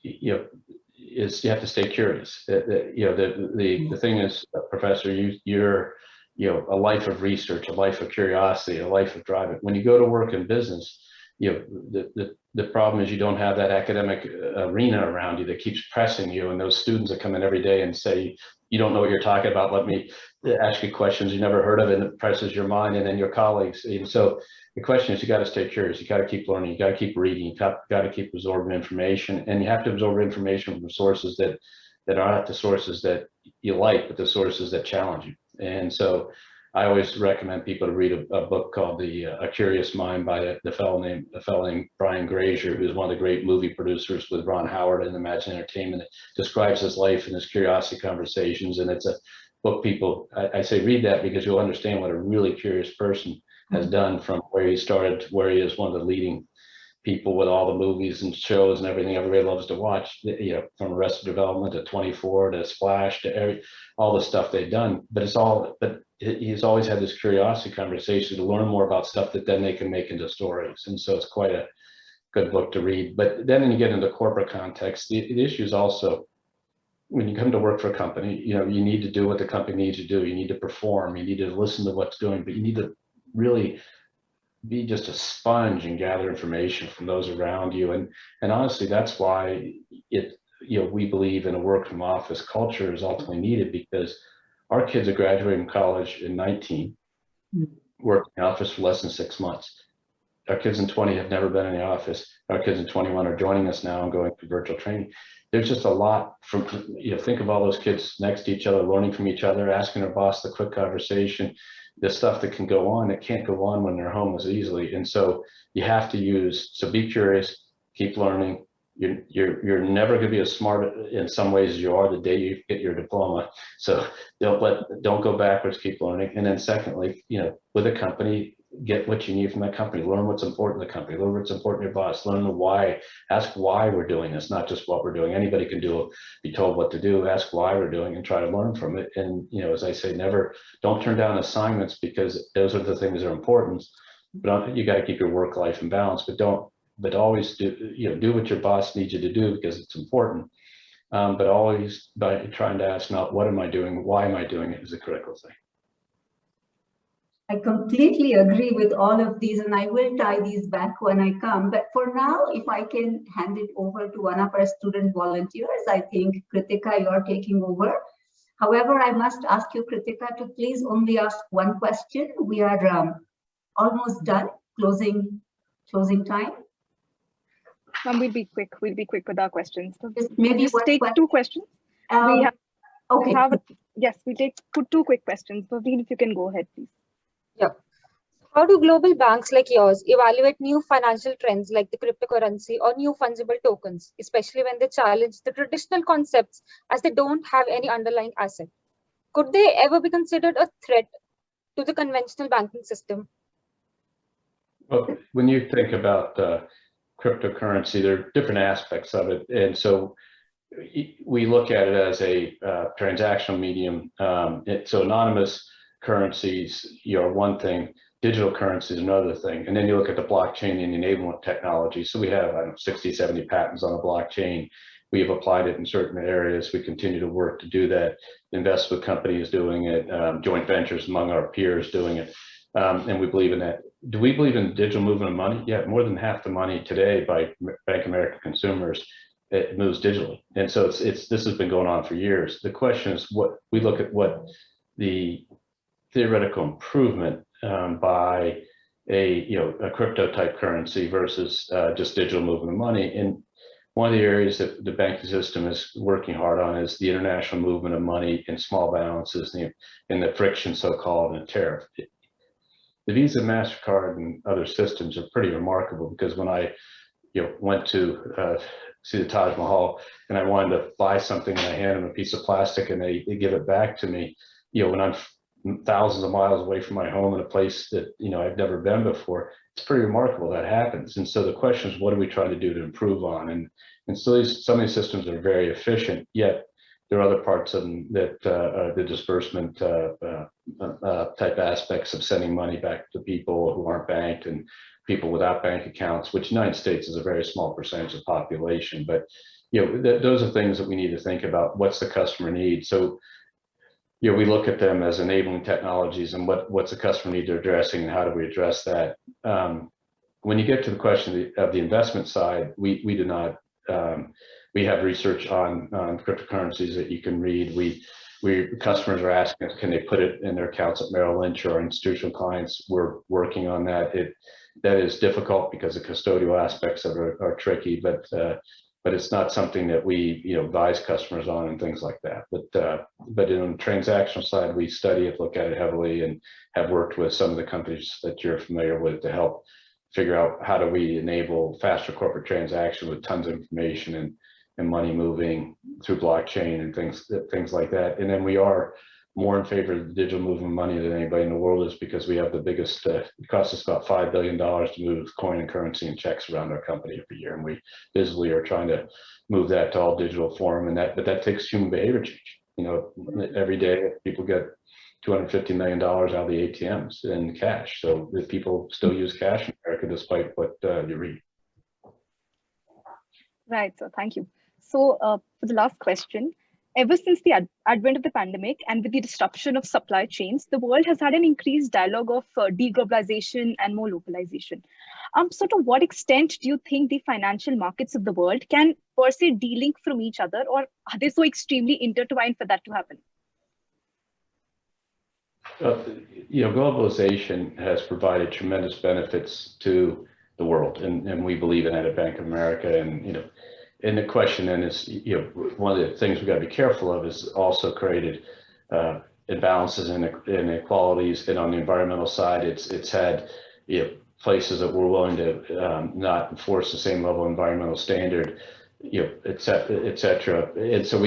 is you have to stay curious. The thing is, Professor, you're a life of research, a life of curiosity, a life of driving. When you go to work in business, the problem is you don't have that academic arena around you that keeps pressing you, and those students that come in every day and say, you don't know what you're talking about, let me ask you questions you never heard of, and it presses your mind, and then your colleagues. And so the question is, you got to stay curious, you got to keep learning, you got to keep reading, you got to keep absorbing information, and you have to absorb information from sources that are not the sources that you like, but the sources that challenge you. And so I always recommend people to read a book called A Curious Mind by a fellow named Brian Grazer, who's one of the great movie producers with Ron Howard and Imagine Entertainment. It describes his life and his curiosity conversations, and it's a book I say read that because you'll understand what a really curious person has done from where he started to where he is one of the leading people with all the movies and shows and everything everybody loves to watch, from Arrested Development to 24 to Splash to all the stuff they've done. But he's always had this curiosity conversation to learn more about stuff that then they can make into stories. And so it's quite a good book to read. But then when you get into corporate context, the issue is also, when you come to work for a company, you need to do what the company needs to do. You need to perform, you need to listen to what's doing, but you need to really be just a sponge and gather information from those around you. And honestly, that's why we believe in a work from office culture is ultimately needed, because our kids are graduating college in 19, working in the office for less than 6 months. Our kids in 20 have never been in the office. Our kids in 21 are joining us now and going through virtual training. There's just a lot from, think of all those kids next to each other, learning from each other, asking their boss the quick conversation, the stuff that can go on, that can't go on when they're home as easily. And so you have to so be curious, keep learning. You're never going to be as smart in some ways as you are the day you get your diploma. So don't go backwards, keep learning. And then secondly, with a company, get what you need from that company, learn what's important to the company, learn what's important to your boss, learn the why, ask why we're doing this, not just what we're doing. Anybody can be told what to do, ask why we're doing and try to learn from it. And, as I say, don't turn down assignments, because those are the things that are important, but you got to keep your work life in balance, but always do what your boss needs you to do because it's important. But always by trying to ask not what am I doing, why am I doing it is a critical thing. I completely agree with all of these, and I will tie these back when I come. But for now, if I can hand it over to one of our student volunteers, I think, Kritika, you're taking over. However, I must ask you, Kritika, to please only ask one question. We are almost done, closing time. We'll be quick. We'll be quick with our questions. So Just maybe just take two questions. Okay. Yes, we take two quick questions. Praveen, if you can go ahead, please. Yeah. How do global banks like yours evaluate new financial trends like the cryptocurrency or new fungible tokens, especially when they challenge the traditional concepts as they don't have any underlying asset? Could they ever be considered a threat to the conventional banking system? Well, when you think about cryptocurrency, there are different aspects of it. And so we look at it as a transactional medium. So anonymous currencies, are one thing, digital currency is another thing. And then you look at the blockchain and enablement technology. So we have, 60, 70 patents on the blockchain. We have applied it in certain areas. We continue to work to do that. Investment companies doing it, joint ventures among our peers doing it. And we believe in that. Do we believe in digital movement of money? Yeah, more than half the money today by Bank of America consumers, it moves digitally. And so this has been going on for years. The question is what the theoretical improvement by a crypto type currency versus just digital movement of money. And one of the areas that the banking system is working hard on is the international movement of money in small balances and the friction so-called and tariff. The Visa, MasterCard, and other systems are pretty remarkable because when I went to see the Taj Mahal and I wanted to buy something and I hand them a piece of plastic and they give it back to me, when I'm thousands of miles away from my home in a place that I've never been before, it's pretty remarkable that happens. And so the question is, what are we trying to do to improve on? And so some of these systems are very efficient, yet there are other parts of them that are the disbursement type aspects of sending money back to people who aren't banked and people without bank accounts, which the United States is a very small percentage of the population. But those are things that we need to think about. What's the customer need? So we look at them as enabling technologies and what's the customer need they're addressing and how do we address that. When you get to the question of the investment side, we do not. We have research on cryptocurrencies that you can read. Customers are asking us, can they put it in their accounts at Merrill Lynch or institutional clients? We're working on that. That is difficult because the custodial aspects of it are tricky, but it's not something that we advise customers on and things like that. But in the transactional side, we study it, look at it heavily, and have worked with some of the companies that you're familiar with to help figure out how do we enable faster corporate transaction with tons of information and money moving through blockchain and things like that. And then we are more in favor of the digital movement of money than anybody in the world is because we have the biggest, it costs us about $5 billion to move coin and currency and checks around our company every year. And we visibly are trying to move that to all digital form, but that takes human behavior change. Every day people get $250 million out of the ATMs in cash. So the people still use cash in America despite what you read. Right, so thank you. So for the last question, ever since the advent of the pandemic and with the disruption of supply chains, the world has had an increased dialogue of deglobalization and more localization. So to what extent do you think the financial markets of the world can per se de-link from each other, or are they so extremely intertwined for that to happen? Globalization has provided tremendous benefits to the world, and we believe in that at Bank of America. And the question then is, one of the things we've got to be careful of is also created imbalances and inequalities. And on the environmental side, it's had places that were willing to not enforce the same level of environmental standard, et cetera. And so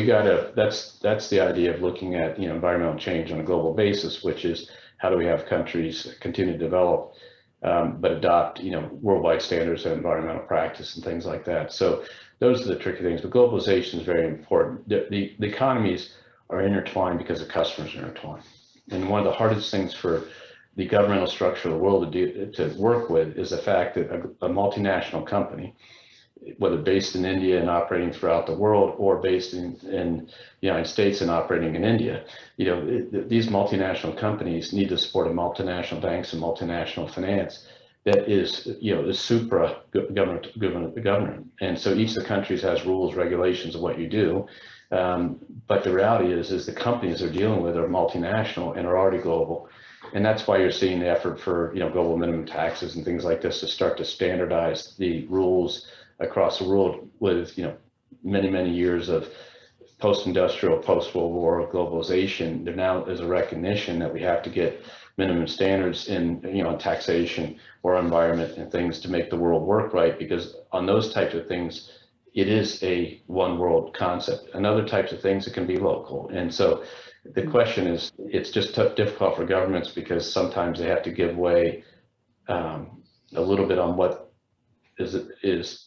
that's the idea of looking at environmental change on a global basis, which is how do we have countries continue to develop but adopt worldwide standards of environmental practice and things like that. So those are the tricky things, but globalization is very important. The economies are intertwined because the customers are intertwined. And one of the hardest things for the governmental structure of the world to work with is the fact that a multinational company, whether based in India and operating throughout the world or based in the United States and operating in India, these multinational companies need to support a multinational banks and multinational finance that is, is supra government. And so each of the countries has rules, regulations of what you do. But the reality is the companies they're dealing with are multinational and are already global. And that's why you're seeing the effort for global minimum taxes and things like this to start to standardize the rules across the world with many years of post-industrial, post-World War globalization. There now is a recognition that we have to get minimum standards in taxation or environment and things to make the world work right, because on those types of things it is a one world concept. And other types of things it can be local. And so the question is, it's just difficult for governments because sometimes they have to give way a little bit on what is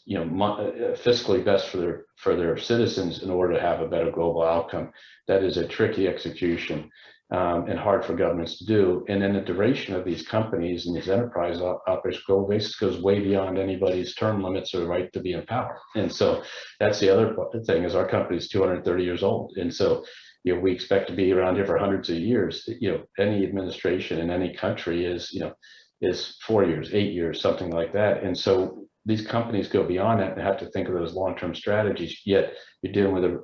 fiscally best for their citizens in order to have a better global outcome. That is a tricky execution and hard for governments to do. And then the duration of these companies and these enterprise operations global basis goes way beyond anybody's term limits or the right to be in power. And so that's the other thing, is our company is 230 years old. And so we expect to be around here for hundreds of years. Any administration in any country is 4 years, 8 years, something like that. And so these companies go beyond that and have to think of those long-term strategies. Yet you're dealing with an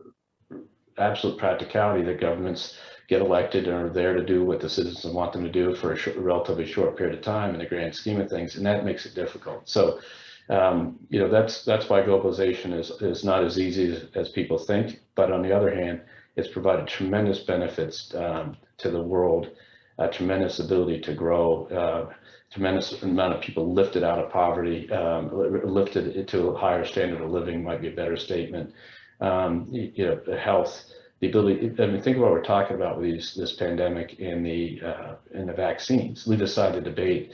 absolute practicality that governments get elected and are there to do what the citizens want them to do for a relatively short period of time in the grand scheme of things, and that makes it difficult. So that's why globalization is not as easy as people think. But on the other hand, it's provided tremendous benefits to the world, a tremendous ability to grow, tremendous amount of people lifted out of poverty, lifted into a higher standard of living might be a better statement. The health, the ability. I mean, think of what we're talking about with this pandemic and the vaccines. Leave aside the debate,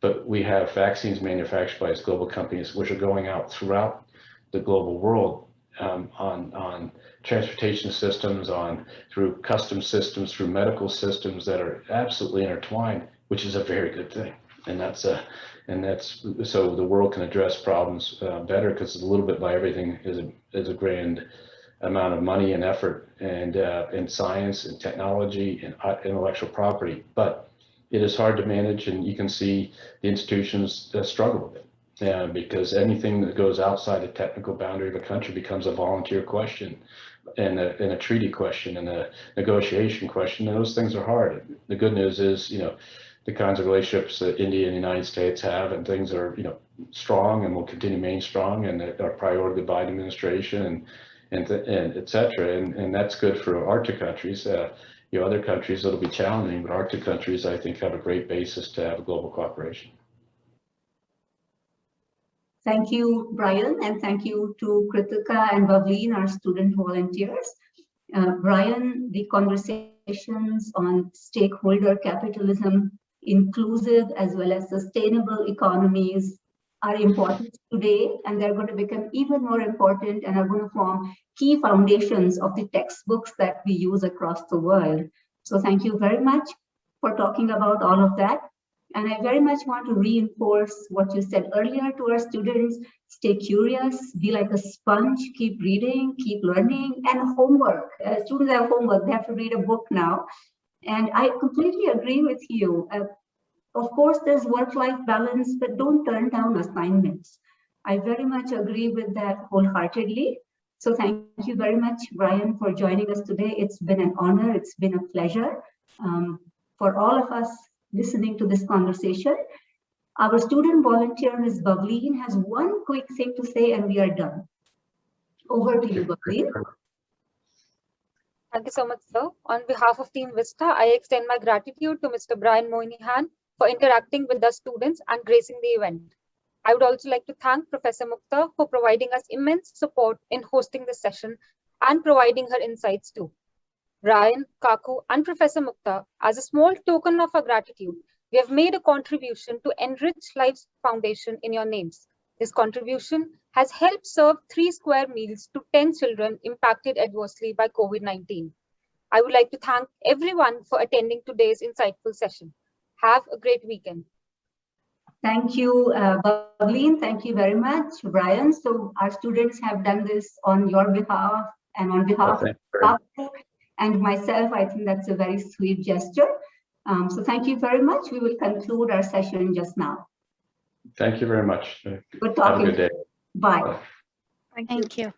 but we have vaccines manufactured by these global companies, which are going out throughout the global world on transportation systems, through customs systems, through medical systems that are absolutely intertwined, which is a very good thing. And that's so the world can address problems better, because a little bit by everything is a grand amount of money and effort and science and technology and intellectual property. But it is hard to manage, and you can see the institutions struggle with it, because anything that goes outside the technical boundary of a country becomes a volunteer question and a treaty question and a negotiation question. And those things are hard. The good news is, the kinds of relationships that India and the United States have, and things are, strong and will continue to remain strong, and that are priority of the Biden administration and et cetera. And that's good for our two countries. Other countries, it'll be challenging, but our two countries, I think, have a great basis to have a global cooperation. Thank you, Brian, and thank you to Kritika and Bhavleen, our student volunteers. Brian, the conversations on stakeholder capitalism, inclusive as well as sustainable economies, are important today, and they're going to become even more important and are going to form key foundations of the textbooks that we use across the world. So thank you very much for talking about all of that. And I very much want to reinforce what you said earlier to our students: stay curious, be like a sponge, keep reading, keep learning, and homework. Students have homework, they have to read a book now. And I completely agree with you. Of course, there's work-life balance, but don't turn down assignments. I very much agree with that wholeheartedly. So thank you very much, Brian, for joining us today. It's been an honor. It's been a pleasure for all of us listening to this conversation. Our student volunteer, Ms. Bhavleen, has one quick thing to say, and we are done. Over to you, Bhavleen. Thank you so much, sir. On behalf of Team Vista, I extend my gratitude to Mr. Brian Moynihan for interacting with the students and gracing the event. I would also like to thank Professor Mukta for providing us immense support in hosting this session and providing her insights too. Brian, Kaku, and Professor Mukta, as a small token of our gratitude, we have made a contribution to Enrich Life's Foundation in your names. This contribution has helped serve 3 square meals to 10 children impacted adversely by COVID-19. I would like to thank everyone for attending today's insightful session. Have a great weekend. Thank you, Bhavleen. Thank you very much, Brian. So our students have done this on your behalf and on behalf of Kaku and myself. I think that's a very sweet gesture. So thank you very much. We will conclude our session just now. Thank you very much. Good talking. Have a good day. Bye. Thank you.